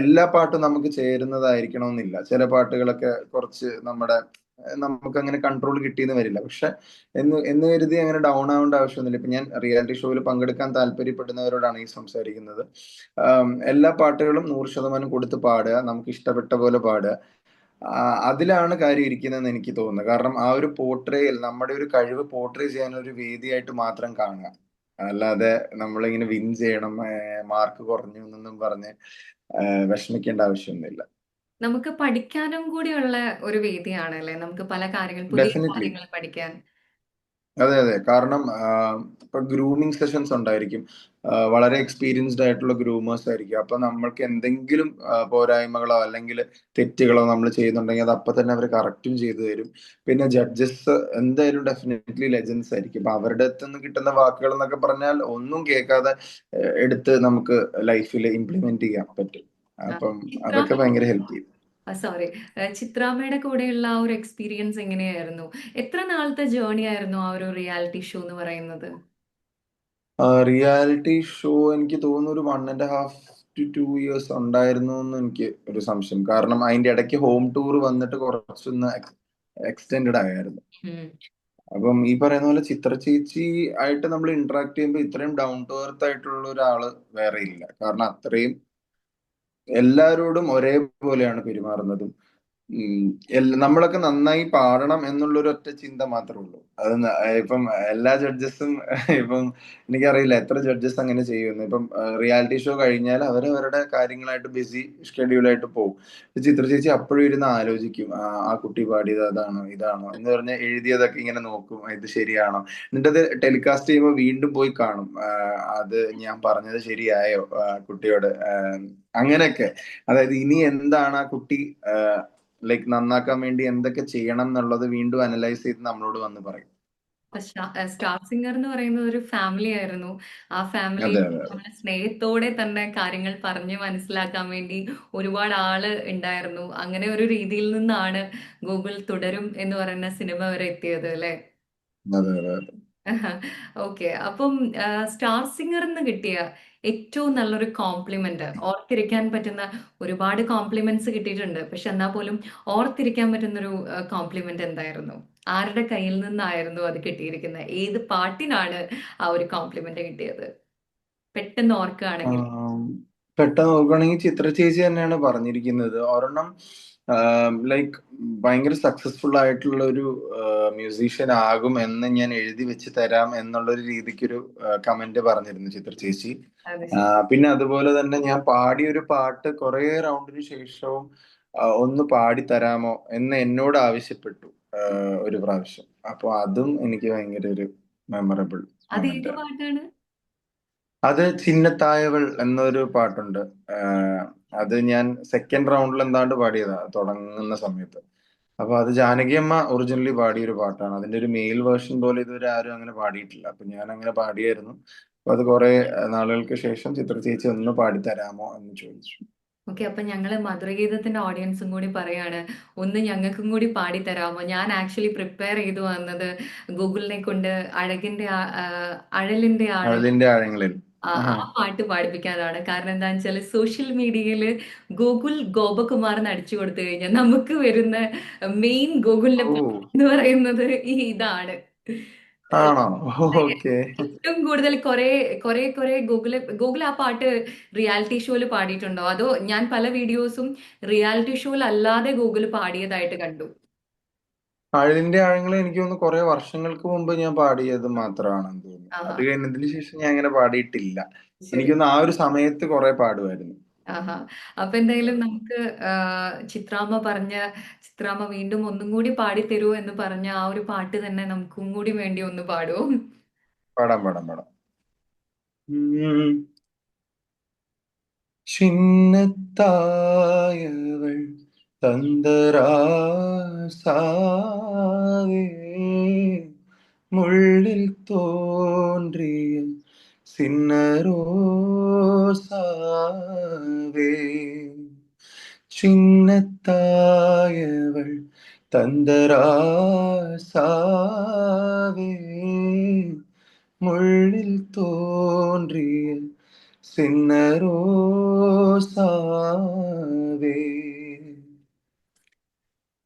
എല്ലാ പാട്ടും നമുക്ക് ചേരുന്നതായിരിക്കണമെന്നില്ല. ചില പാട്ടുകളൊക്കെ കുറച്ച് നമുക്ക് അങ്ങനെ കൺട്രോൾ കിട്ടിയെന്ന് വരില്ല. പക്ഷെ എന്ന് കരുതി അങ്ങനെ ഡൗൺ ആവേണ്ട ആവശ്യമൊന്നുമില്ല. ഇപ്പൊ ഞാൻ റിയാലിറ്റി ഷോയിൽ പങ്കെടുക്കാൻ താല്പര്യപ്പെടുന്നവരോടാണ് ഈ സംസാരിക്കുന്നത്. എല്ലാ പാട്ടുകളും 100% കൊടുത്ത് പാടുക, നമുക്ക് ഇഷ്ടപ്പെട്ട പോലെ പാടുക. അതിലാണ് കാര്യം ഇരിക്കുന്നതെന്ന് എനിക്ക് തോന്നുന്നത്. കാരണം ആ ഒരു പോർട്രേയിൽ നമ്മുടെ ഒരു കഴിവ് പോർട്രേ ചെയ്യാൻ ഒരു വേദിയായിട്ട് മാത്രം കാണുക. അല്ലാതെ നമ്മളിങ്ങനെ വിൻ ചെയ്യണം, മാർക്ക് കുറഞ്ഞു എന്നൊന്നും പറഞ്ഞ് വിഷമിക്കേണ്ട ആവശ്യമൊന്നുമില്ല. നമുക്ക് പഠിക്കാനും കൂടിയുള്ള ഒരു വേദിയാണ് അല്ലേ? നമുക്ക് പല കാര്യങ്ങൾ, പുതിയ ഡെഫിനറ്റ്ലി. കാര്യങ്ങൾ പഠിക്കാൻ. അതെ അതെ, കാരണം ഇപ്പൊ ഗ്രൂമിങ് സെഷൻസ് ഉണ്ടായിരിക്കും. വളരെ എക്സ്പീരിയൻസ്ഡ് ആയിട്ടുള്ള ഗ്രൂമേഴ്സ് ആയിരിക്കും. അപ്പൊ നമ്മൾക്ക് എന്തെങ്കിലും പോരായ്മകളോ അല്ലെങ്കിൽ തെറ്റുകളോ നമ്മൾ ചെയ്യുന്നുണ്ടെങ്കിൽ അത് അപ്പൊ തന്നെ അവർ കറക്റ്റും ചെയ്തു തരും. പിന്നെ ജഡ്ജസ് എന്തായാലും ഡെഫിനറ്റ്ലി ലെജൻസ് ആയിരിക്കും. അപ്പൊ അവരുടെ അടുത്ത് നിന്ന് കിട്ടുന്ന വാക്കുകൾ എന്നൊക്കെ പറഞ്ഞാൽ ഒന്നും കേൾക്കാതെ എടുത്ത് നമുക്ക് ലൈഫിൽ ഇംപ്ലിമെന്റ് ചെയ്യാൻ പറ്റും. ആ, അപ്പം അതൊക്കെ ചിത്രാമ്മയുടെ ഭയങ്കര ഹെൽപ്പ് ചെയ്യും. സോറി, ചിത്രാമ്മയുടെ കൂടെയുള്ള ആ ഒരു എക്സ്പീരിയൻസ് എങ്ങനെയായിരുന്നു? എത്ര നാളത്തെ ജേർണി ആയിരുന്നു ആ ഒരു റിയാലിറ്റി ഷോ എന്ന് പറയുന്നത്? റിയാലിറ്റി ഷോ എനിക്ക് തോന്നുന്നു ഒരു 1.5 to 2 years ഉണ്ടായിരുന്നു എന്ന് എനിക്ക് ഒരു സംശയം. കാരണം അതിന്റെ ഇടയ്ക്ക് ഹോം ടൂർ വന്നിട്ട് കുറച്ചൊന്ന് എക്സ്റ്റെൻഡഡ് ആയായിരുന്നു. ഉം. അപ്പം ഈ പറയുന്ന പോലെ ചിത്ര ചേച്ചി ആയിട്ട് നമ്മൾ ഇന്ററാക്ട് ചെയ്യുമ്പോൾ ഇത്രയും ഡൗൺ ടു എർത്ത് ആയിട്ടുള്ള ഒരാള് വേറെ ഇല്ല. കാരണം അത്രയും എല്ലാവരോടും ഒരേപോലെയാണ് പെരുമാറുന്നതും. ഉം. നമ്മളൊക്കെ നന്നായി പാടണം എന്നുള്ള ഒരു ഒറ്റ ചിന്ത മാത്രമേ ഉള്ളൂ. ഇപ്പം എല്ലാ ജഡ്ജസും ഇപ്പം എനിക്കറിയില്ല എത്ര ജഡ്ജസ് അങ്ങനെ ചെയ്യുന്നു. ഇപ്പം റിയാലിറ്റി ഷോ കഴിഞ്ഞാൽ അവരവരുടെ കാര്യങ്ങളായിട്ട് ബിസി ഷെഡ്യൂളായിട്ട് പോകും. ചിത്ര ചേച്ചി അപ്പോഴും ഇരുന്ന് ആലോചിക്കും, ആ കുട്ടി പാടിയത് അതാണോ ഇതാണോ എന്ന് പറഞ്ഞ് എഴുതിയതൊക്കെ ഇങ്ങനെ നോക്കും, ഇത് ശരിയാണോ. എന്നിട്ട് അത് ടെലികാസ്റ്റ് ചെയ്യുമ്പോൾ വീണ്ടും പോയി കാണും. അത് ഞാൻ പറഞ്ഞത് ശരിയായോ കുട്ടിയോട്, അങ്ങനെയൊക്കെ. അതായത് ഇനി എന്താണ് ആ കുട്ടി ലൈക്ക് നന്നാക്കാൻ വേണ്ടി എന്തൊക്കെ ചെയ്യണം എന്നുള്ളത് വീണ്ടും അനലൈസ് ചെയ്ത് നമ്മളോട് വന്ന് പറയും. സ്റ്റാർ സിംഗർ എന്ന് പറയുന്നത് ഒരു ഫാമിലി ആയിരുന്നു. ആ ഫാമിലിയിൽ അതെ അതെ അതെ. നമ്മളെ സ്നേഹത്തോടെ തന്നെ കാര്യങ്ങൾ പറഞ്ഞ് മനസ്സിലാക്കാൻ വേണ്ടി ഒരുപാട് ആള് ഉണ്ടായിരുന്നു. അങ്ങനെ ഒരു രീതിയിൽ നിന്നാണ് ഗൂഗിൾ തുടരും എന്ന് പറയുന്ന സിനിമ വരെ എത്തിയത് അല്ലേ? അതെ അതെ അതെ. ഓക്കെ. അപ്പം സ്റ്റാർ സിംഗറിന്ന് കിട്ടിയ ഏറ്റവും നല്ലൊരു കോംപ്ലിമെന്റ്, ഓർത്തിരിക്കാൻ പറ്റുന്ന ഒരുപാട് കോംപ്ലിമെന്റ്സ് കിട്ടിയിട്ടുണ്ട്. പക്ഷെ എന്നാൽ പോലും ഓർത്തിരിക്കാൻ പറ്റുന്നൊരു കോംപ്ലിമെന്റ് എന്തായിരുന്നു? ആരുടെ കയ്യിൽ നിന്നായിരുന്നു അത് കിട്ടിയിരിക്കുന്നത്? ഏത് പാട്ടിനാണ് ആ ഒരു കോംപ്ലിമെന്റ് കിട്ടിയത്? പെട്ടെന്ന് ഓർക്കുകയാണെങ്കിൽ. ആം, പെട്ടെന്ന് നോക്കുകയാണെങ്കിൽ ചിത്ര ചേച്ചി തന്നെയാണ് പറഞ്ഞിരിക്കുന്നത്. ഒരെണ്ണം ലൈക്ക് ഭയങ്കര സക്സസ്ഫുൾ ആയിട്ടുള്ള ഒരു മ്യൂസീഷ്യൻ ആകും എന്ന് ഞാൻ എഴുതി വെച്ച് തരാം എന്നുള്ള ഒരു രീതിക്കൊരു കമന്റ് പറഞ്ഞിരുന്നു ചിത്ര ചേച്ചി. അത് ശരി. പിന്നെ അതുപോലെ തന്നെ ഞാൻ പാടിയ ഒരു പാട്ട് കുറെ റൗണ്ടിന് ശേഷവും ഒന്ന് പാടി തരാമോ എന്ന് എന്നോട് ആവശ്യപ്പെട്ടു ഒരു പ്രാവശ്യം. അപ്പൊ അതും എനിക്ക് ഭയങ്കര ഒരു മെമ്മറബിൾ അത് ഏത് മൊമെന്റ്. പാട്ടാണ്? അത് ചിന്നത്തായവൾ എന്നൊരു പാട്ടുണ്ട്. ആഹ് അത് ഞാൻ സെക്കൻഡ് റൗണ്ടിൽ എന്താണ്ട് പാടിയതാ തുടങ്ങുന്ന സമയത്ത്. അപ്പൊ അത് ജാനകി അമ്മ ഒറിജിനലി പാടിയൊരു പാട്ടാണ്. അതിന്റെ ഒരു മെയിൽ വേർഷൻ പോലെ ഇതുവരെ ആരും അങ്ങനെ പാടിയിട്ടില്ല. അപ്പൊ ഞാൻ അങ്ങനെ പാടിയായിരുന്നു. അപ്പൊ അത് കുറെ നാളുകൾക്ക് ശേഷം ചിത്ര ചേച്ചി ഒന്ന് പാടി തരാമോ എന്ന് ചോദിച്ചു. ഓക്കെ, അപ്പൊ ഞങ്ങള് മധുരഗീതത്തിന്റെ ഓഡിയൻസും കൂടി പറയാണ്, ഒന്ന് ഞങ്ങൾക്കും കൂടി പാടി തരാമോ? ഞാൻ ആക്ച്വലി പ്രിപ്പയർ ചെയ്തു വന്നത് ഗൂഗിളിനെ കൊണ്ട് അഴലിന്റെ ആഴം, അതിന്റെ ആഴങ്ങളിൽ. ആ ആഹാ. പാട്ട് പാടിപ്പിക്കാനാണ്. കാരണം എന്താണെന്ന് വെച്ചാൽ സോഷ്യൽ മീഡിയയില് ഗൂഗിൾ ഗോപകുമാർ എന്ന് അടിച്ചു കൊടുത്തു കഴിഞ്ഞാൽ നമുക്ക് വരുന്ന മെയിൻ ഗൂഗിളിന്റെ ഓ, പാട്ട് എന്ന് പറയുന്നത് ഇതാണ്. ആണോ? ഓക്കെ. ഏറ്റവും കൂടുതൽ കുറെ കുറെ കുറെ ഗൂഗിൾ ആ പാട്ട് റിയാലിറ്റി ഷോയിൽ പാടിയിട്ടുണ്ടോ? അതോ ഞാൻ പല വീഡിയോസും റിയാലിറ്റി ഷോയിൽ അല്ലാതെ ഗൂഗിൾ പാടിയതായിട്ട് കണ്ടു. ആഴലിന്റെ ആഴങ്ങൾ എനിക്ക് തോന്നുന്നു കുറെ വർഷങ്ങൾക്ക് മുമ്പ് ഞാൻ പാടിയത് മാത്രമാണെന്ന് തോന്നുന്നു. ആഹാ. അത് കഴിഞ്ഞതിന് ശേഷം ഞാൻ അങ്ങനെ പാടിയിട്ടില്ല. ശരി. എനിക്കൊന്ന് ആ ഒരു സമയത്ത് കുറെ പാടുമായിരുന്നു. ആഹാ. അപ്പൊ എന്തായാലും നമുക്ക് ആ, ചിത്രാമ്മ പറഞ്ഞ ചിത്രാമ്മ വീണ്ടും ഒന്നും കൂടി പാടിത്തരൂ എന്ന് പറഞ്ഞ ആ ഒരു പാട്ട് തന്നെ നമുക്കും കൂടി വേണ്ടി ഒന്ന് പാടുമോ? പാടാം പാടാം പാടാം. ഉം. ചിന്നത്തായവൾ തന്തരാസാവേ, മുള്ളിൽ തോன்றிய சின்னரோசாவே, சின்னத்தாயவள் தந்தராசாவே, முள்ளில் தோன்றிய சின்னரோசாவே,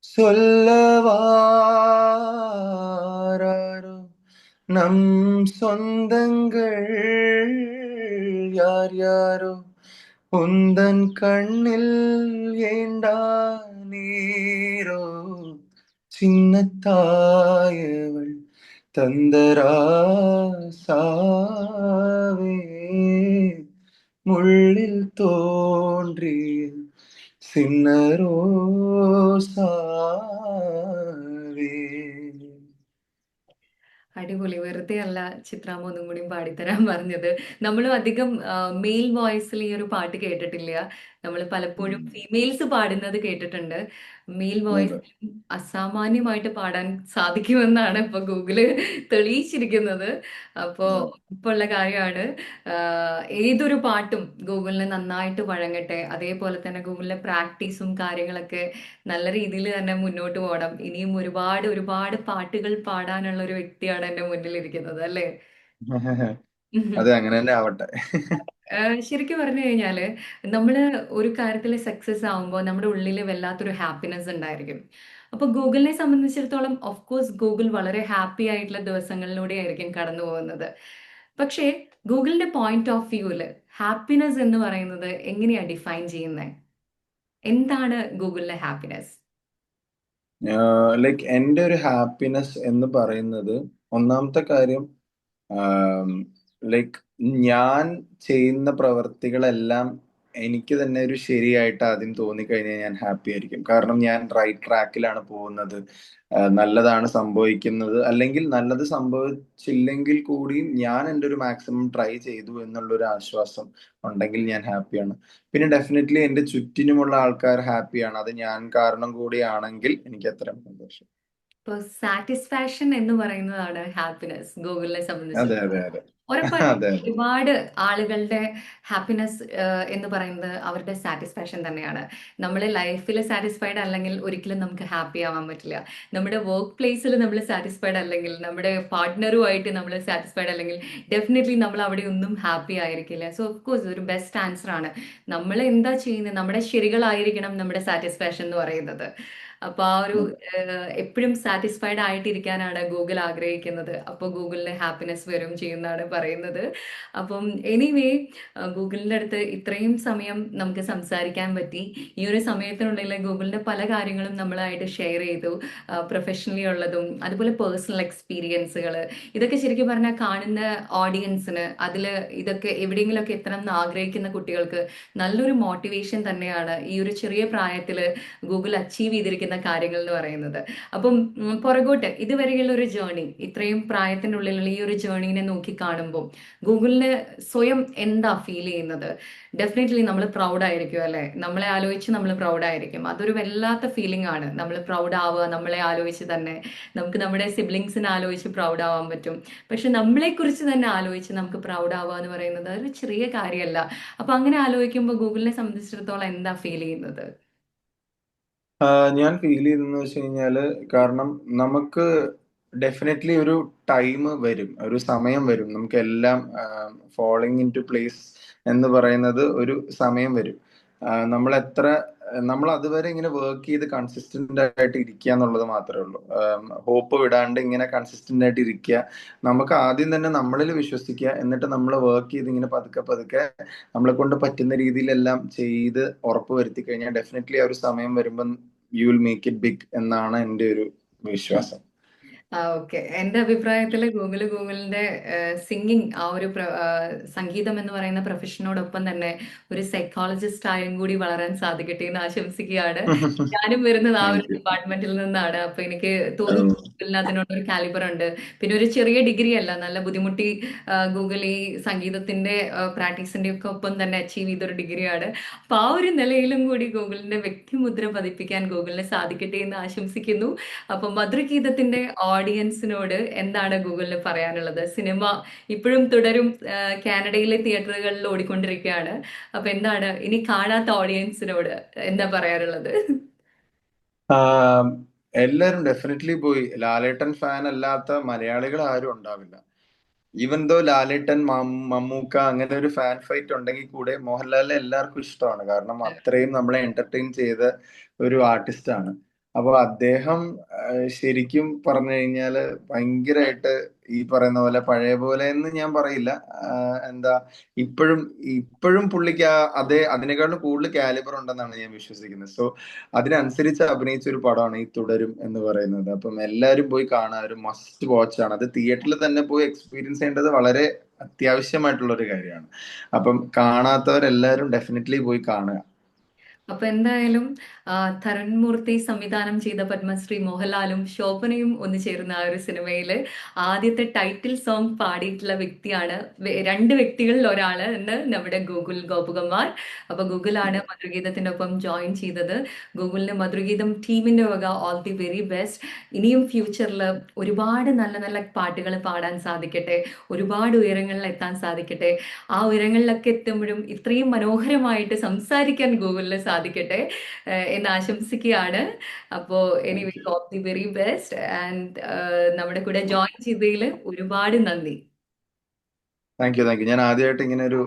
சொல்லவாரோ நம் சொந்தங்கள் யார் யாரோ, உந்தன் கண்ணில் ஏண்டா நீரோ, சின்னத்தாயவள் தந்தராசாவே, முள்ளில் தோன்றிய சின்னரோசாவே. അടിപൊളി. വെറുതെ അല്ല ചിത്രാമ്മ ഒന്നും കൂടി പാടിത്തരാൻ പറഞ്ഞത്. നമ്മളും അധികം മെയിൽ വോയിസിൽ ഈ ഒരു പാട്ട് കേട്ടിട്ടില്ല. നമ്മൾ പലപ്പോഴും ഫീമെയിൽസ് പാടുന്നത് കേട്ടിട്ടുണ്ട്. മെയിൽ അതെ. വോയിസിലും അസാമാന്യമായിട്ട് പാടാൻ സാധിക്കുമെന്നാണ് ഇപ്പൊ ഗൂഗിള് തെളിയിച്ചിരിക്കുന്നത്. അപ്പോ ഉറപ്പുള്ള കാര്യമാണ്. ഏതൊരു പാട്ടും ഗൂഗിളിന് നന്നായിട്ട് വഴങ്ങട്ടെ. അതേപോലെ തന്നെ ഗൂഗിളിലെ പ്രാക്ടീസും കാര്യങ്ങളൊക്കെ നല്ല രീതിയിൽ തന്നെ മുന്നോട്ട് പോകണം. ഇനിയും ഒരുപാട് ഒരുപാട് പാട്ടുകൾ പാടാനുള്ള ഒരു വ്യക്തിയാണ് എന്റെ മുന്നിൽ ഇരിക്കുന്നത് അല്ലേ? അതെ, അങ്ങനെ തന്നെ ആവട്ടെ. ശരിക്കും പറഞ്ഞു കഴിഞ്ഞാല് നമ്മള് ഒരു കാര്യത്തിൽ സക്സസ് ആവുമ്പോൾ നമ്മുടെ ഉള്ളിൽ വല്ലാത്തൊരു ഹാപ്പിനെസ് ഉണ്ടായിരിക്കും. അപ്പൊ ഗൂഗിളിനെ സംബന്ധിച്ചിടത്തോളം ഓഫ് കോഴ്സ് ഗൂഗിൾ വളരെ ഹാപ്പി ആയിട്ടുള്ള ദിവസങ്ങളിലൂടെ ആയിരിക്കും കടന്നു പോകുന്നത്. പക്ഷേ ഗൂഗിളിന്റെ പോയിന്റ് ഓഫ് വ്യൂവില് ഹാപ്പിനെസ് എന്ന് പറയുന്നത് എങ്ങനെയാ ഡിഫൈൻ ചെയ്യുന്നത്? എന്താണ് ഗൂഗിളിലെ ഹാപ്പിനെസ്? ലൈക്ക് എൻ്റെ ഒരു ഹാപ്പിനെസ് എന്ന് പറയുന്നത്, ഒന്നാമത്തെ കാര്യം, ലൈക്ക് ഞാൻ ചെയ്യുന്ന പ്രവർത്തികളെല്ലാം എനിക്ക് തന്നെ ഒരു ശരിയായിട്ട് ആദ്യം തോന്നിക്കഴിഞ്ഞാൽ ഞാൻ ഹാപ്പി ആയിരിക്കും. കാരണം ഞാൻ റൈറ്റ് ട്രാക്കിലാണ് പോകുന്നത്, നല്ലതാണ് സംഭവിക്കുന്നത്, അല്ലെങ്കിൽ നല്ലത് സംഭവിച്ചില്ലെങ്കിൽ കൂടിയും ഞാൻ എൻ്റെ ഒരു മാക്സിമം ട്രൈ ചെയ്തു എന്നുള്ളൊരു ആശ്വാസം ഉണ്ടെങ്കിൽ ഞാൻ ഹാപ്പിയാണ്. പിന്നെ ഡെഫിനറ്റ്ലി എൻ്റെ ചുറ്റിനുമുള്ള ആൾക്കാർ ഹാപ്പിയാണ്, അത് ഞാൻ കാരണം കൂടിയാണെങ്കിൽ എനിക്ക് അത്രയും സന്തോഷം. ഇപ്പൊ സാറ്റിസ്ഫാക്ഷൻ എന്ന് പറയുന്നതാണ് ഹാപ്പിനെസ് ഗൂഗിളിനെ അതെ അതെ സംബന്ധിച്ചിടത്തോളം. അതെ. ഉറപ്പായിട്ടും അതെ അതെ. ഒരുപാട് ആളുകളുടെ ഹാപ്പിനെസ് എന്ന് പറയുന്നത് അവരുടെ സാറ്റിസ്ഫാക്ഷൻ തന്നെയാണ്. നമ്മൾ ലൈഫിൽ സാറ്റിസ്ഫൈഡ് അല്ലെങ്കിൽ ഒരിക്കലും നമുക്ക് ഹാപ്പി ആവാൻ പറ്റില്ല. നമ്മുടെ വർക്ക് പ്ലേസിൽ നമ്മൾ സാറ്റിസ്ഫൈഡ് അല്ലെങ്കിൽ നമ്മുടെ പാർട്ട്ണറുമായിട്ട് നമ്മൾ സാറ്റിസ്ഫൈഡ് അല്ലെങ്കിൽ ഡെഫിനറ്റ്ലി നമ്മൾ അവിടെ ഒന്നും ഹാപ്പി ആയിരിക്കില്ല. സോ ഓഫ് കോഴ്സ് ഒരു ബെസ്റ്റ് ആൻസർ ആണ്. നമ്മൾ എന്താ ചെയ്യുന്നത്, നമ്മുടെ ശരികളായിരിക്കണം നമ്മുടെ സാറ്റിസ്ഫാക്ഷൻ എന്ന് പറയുന്നത്. അപ്പൊ ആ ഒരു എപ്പോഴും സാറ്റിസ്ഫൈഡ് ആയിട്ടിരിക്കാനാണ് ഗൂഗിൾ ആഗ്രഹിക്കുന്നത്. അപ്പോൾ ഗൂഗിളിന് ഹാപ്പിനെസ് വരും ചെയ്യുന്നതാണ് പറയുന്നത്. അപ്പം എനിവേ ഗൂഗിളിൻ്റെ അടുത്ത് ഇത്രയും സമയം നമുക്ക് സംസാരിക്കാൻ പറ്റി. ഈ ഒരു സമയത്തിനുള്ളിൽ ഗൂഗിളിൻ്റെ പല കാര്യങ്ങളും നമ്മളായിട്ട് ഷെയർ ചെയ്തു. പ്രൊഫഷണലി ഉള്ളതും അതുപോലെ പേഴ്സണൽ എക്സ്പീരിയൻസുകൾ, ഇതൊക്കെ ശരിക്കും പറഞ്ഞാൽ കാണുന്ന ഓഡിയൻസിന് അതിൽ ഇതൊക്കെ എവിടെയെങ്കിലുമൊക്കെ എത്തണം എന്ന് ആഗ്രഹിക്കുന്ന കുട്ടികൾക്ക് നല്ലൊരു മോട്ടിവേഷൻ തന്നെയാണ് ഈ ഒരു ചെറിയ പ്രായത്തിൽ ഗൂഗിൾ അച്ചീവ് ചെയ്തിരിക്കുന്ന കാര്യങ്ങൾ എന്ന് പറയുന്നത്. അപ്പം പുറകോട്ട് ഇതുവരെയുള്ള ഒരു ജേർണി, ഇത്രയും പ്രായത്തിൻ്റെ ഉള്ളിലുള്ള ഈ ഒരു ജേർണീനെ നോക്കി കാണുമ്പോൾ ഗൂഗിളിന് സ്വയം എന്താ ഫീൽ ചെയ്യുന്നത്? ഡെഫിനറ്റ്ലി നമ്മൾ പ്രൗഡ് ആയിരിക്കും അല്ലെ? നമ്മളെ ആലോചിച്ച് നമ്മൾ പ്രൗഡ് ആയിരിക്കും. അതൊരു വല്ലാത്ത ഫീലിംഗ് ആണ്. നമ്മൾ പ്രൗഡ് ആവുക നമ്മളെ ആലോചിച്ച് തന്നെ. നമുക്ക് നമ്മുടെ സിബ്ലിങ്സിനെ ആലോചിച്ച് പ്രൗഡ് ആവാൻ പറ്റും. പക്ഷെ നമ്മളെ കുറിച്ച് തന്നെ ആലോചിച്ച് നമുക്ക് പ്രൗഡ് ആവുക എന്ന് പറയുന്നത് ഒരു ചെറിയ കാര്യമല്ല. അപ്പൊ അങ്ങനെ ആലോചിക്കുമ്പോൾ ഗൂഗിളിനെ സംബന്ധിച്ചിടത്തോളം എന്താ ഫീൽ ചെയ്യുന്നത്? ഞാൻ ഫീൽ ചെയ്തെന്ന് വെച്ച് കഴിഞ്ഞാല്, കാരണം നമുക്ക് ഡെഫിനറ്റ്ലി ഒരു ടൈം വരും, ഒരു സമയം വരും, നമുക്ക് എല്ലാം ഫോളോയിങ് ഇൻ ടു പ്ലേസ് എന്ന് പറയുന്നത് ഒരു സമയം വരും. നമ്മൾ എത്ര നമ്മൾ അതുവരെ ഇങ്ങനെ വർക്ക് ചെയ്ത് കൺസിസ്റ്റന്റ് ആയിട്ട് ഇരിക്കുക എന്നുള്ളത് മാത്രമേ ഉള്ളൂ. ഹോപ്പ് വിടാണ്ട് ഇങ്ങനെ കൺസിസ്റ്റന്റ് ആയിട്ട് ഇരിക്കുക, നമുക്ക് ആദ്യം തന്നെ നമ്മളിൽ വിശ്വസിക്കുക, എന്നിട്ട് നമ്മൾ വർക്ക് ചെയ്ത് ഇങ്ങനെ പതുക്കെ പതുക്കെ നമ്മളെ കൊണ്ട് പറ്റുന്ന രീതിയിലെല്ലാം ചെയ്ത് ഉറപ്പ് വരുത്തി കഴിഞ്ഞാൽ ഡെഫിനറ്റ്ലി ആ ഒരു സമയം വരുമ്പം you will make it big എന്നാണ് എൻ്റെ ഒരു വിശ്വാസം. ഓക്കെ. എന്റെ അഭിപ്രായത്തില് ഗൂഗിളിന്റെ സിംഗിങ് ആ ഒരു സംഗീതം എന്ന് പറയുന്ന പ്രൊഫഷനോടൊപ്പം തന്നെ ഒരു സൈക്കോളജിസ്റ്റ് ആയും കൂടി വളരാൻ സാധിക്കട്ടെ എന്ന് ആശംസിക്കുകയാണ്. ഞാനും വരുന്നത് ആ ഒരു താങ്ക് യു. ഡിപ്പാർട്ട്മെന്റിൽ നിന്നാണ്. അപ്പൊ എനിക്ക് തോന്നുന്നു ഗൂഗിളിന് അതിനോടൊരു കാലിബർ ഉണ്ട്. പിന്നെ ഒരു ചെറിയ ഡിഗ്രി അല്ല, നല്ല ബുദ്ധിമുട്ടി ഗൂഗിൾ ഈ സംഗീതത്തിന്റെ പ്രാക്ടീസിന്റെ ഒക്കെ ഒപ്പം തന്നെ അച്ചീവ് ചെയ്തൊരു ഡിഗ്രിയാണ്. അപ്പൊ ആ ഒരു നിലയിലും കൂടി ഗൂഗിളിന്റെ വ്യക്തിമുദ്ര പതിപ്പിക്കാൻ ഗൂഗിളിന് സാധിക്കട്ടെ എന്ന് ആശംസിക്കുന്നു. അപ്പൊ മധുരഗീതത്തിന്റെ ഓഡിയൻസിനോട് എന്താണ് ഗൂഗിളിന് പറയാനുള്ളത്? സിനിമ ഇപ്പോഴും തുടരും, കാനഡയിലെ തിയേറ്ററുകളിൽ ഓടിക്കൊണ്ടിരിക്കുകയാണ്. അപ്പൊ എന്താണ് ഇനി കാണാത്ത ഓഡിയൻസിനോട് എന്താ പറയാനുള്ളത്? ആം, എല്ലാരും ഡെഫിനറ്റ്ലി പോയി. ലാലേട്ടൻ ഫാൻ അല്ലാത്ത മലയാളികൾ ആരും ഉണ്ടാവില്ല. ഈവൻ ദോ ലാലേട്ടൻ, മമ്മൂക്ക അങ്ങനെ ഒരു ഫാൻ ഫൈറ്റ് ഉണ്ടെങ്കിൽ കൂടെ മോഹൻലാലിനെ എല്ലാവർക്കും ഇഷ്ടമാണ്. കാരണം അത്രയും നമ്മളെ എന്റർടൈൻ ചെയ്ത ഒരു ആർട്ടിസ്റ്റ് ആണ്. അപ്പൊ അദ്ദേഹം ശരിക്കും പറഞ്ഞു കഴിഞ്ഞാല് ഭയങ്കരമായിട്ട് ഈ പറയുന്ന പോലെ പഴയ പോലെ എന്ന് ഞാൻ പറയില്ല. എന്താ, ഇപ്പോഴും ഇപ്പോഴും പുള്ളിക്ക് അതേ അതിനേക്കാളും കൂടുതൽ കാലിബർ ഉണ്ടെന്നാണ് ഞാൻ വിശ്വസിക്കുന്നത്. സോ അതിനനുസരിച്ച് അഭിനയിച്ച ഒരു പടമാണ് ഈ തുടരും എന്ന് പറയുന്നത്. അപ്പം എല്ലാവരും പോയി കാണാൻ ഒരു മസ്റ്റ് വാച്ച് ആണ്. അത് തിയേറ്ററിൽ തന്നെ പോയി എക്സ്പീരിയൻസ് ചെയ്യേണ്ടത് വളരെ അത്യാവശ്യമായിട്ടുള്ള ഒരു കാര്യമാണ്. അപ്പം കാണാത്തവരെല്ലാവരും ഡെഫിനറ്റ്ലി പോയി കാണുക. അപ്പൊ എന്തായാലും ആ, തരുൺ മൂർത്തി സംവിധാനം ചെയ്ത പത്മശ്രീ മോഹൻലാലും ശോഭനയും ഒന്നുചേരുന്ന ആ ഒരു സിനിമയില് ആദ്യത്തെ ടൈറ്റിൽ സോങ് പാടിയിട്ടുള്ള വ്യക്തിയാണ്. രണ്ട് വ്യക്തികളിൽ ഒരാള് ഉണ്ട് നമ്മുടെ ഗൂഗിൾ ഗോപകുമാർ. അപ്പൊ ഗൂഗിളാണ് മധുരഗീതത്തിന്റെ ഒപ്പം ജോയിൻ ചെയ്തത്. ഗൂഗിളിന് മധുരഗീതം ടീമിന്റെ വക ഓൾ ദി വെരി ബെസ്റ്റ്. ഇനിയും ഫ്യൂച്ചറിൽ ഒരുപാട് നല്ല നല്ല പാട്ടുകൾ പാടാൻ സാധിക്കട്ടെ, ഒരുപാട് ഉയരങ്ങളിൽ എത്താൻ സാധിക്കട്ടെ. ആ ഉയരങ്ങളിലൊക്കെ എത്തുമ്പോഴും ഇത്രയും മനോഹരമായിട്ട് സംസാരിക്കാൻ ഗൂഗിളിന് സാധിക്കട്ടെ എന്ന് ആശംസിക്കുകയാണ്. അപ്പോൾ anyway all the very best. And നമ്മുടെ കൂടെ ജോയിൻ ചെയ്തതിൽ ഒരുപാട് നന്ദി. Thank you, thank you. ഞാൻ ആദ്യമായിട്ട് ഇങ്ങനെ ഒരു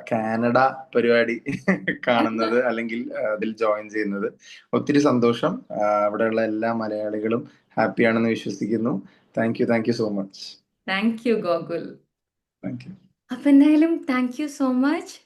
കാനഡ പരിപാടി കാണുന്നത്, അല്ലെങ്കിൽ അതിൽ ജോയിൻ ചെയ്യുന്നത്. ഒത്തിരി സന്തോഷം. അവിടെയുള്ള എല്ലാ മലയാളികളും ഹാപ്പിയാണെന്ന് വിശ്വസിക്കുന്നു. Thank you so much. Thank you Gokul. Thank you. അപ്പൊ എന്തായാലും താങ്ക് യു സോ മച്ച്.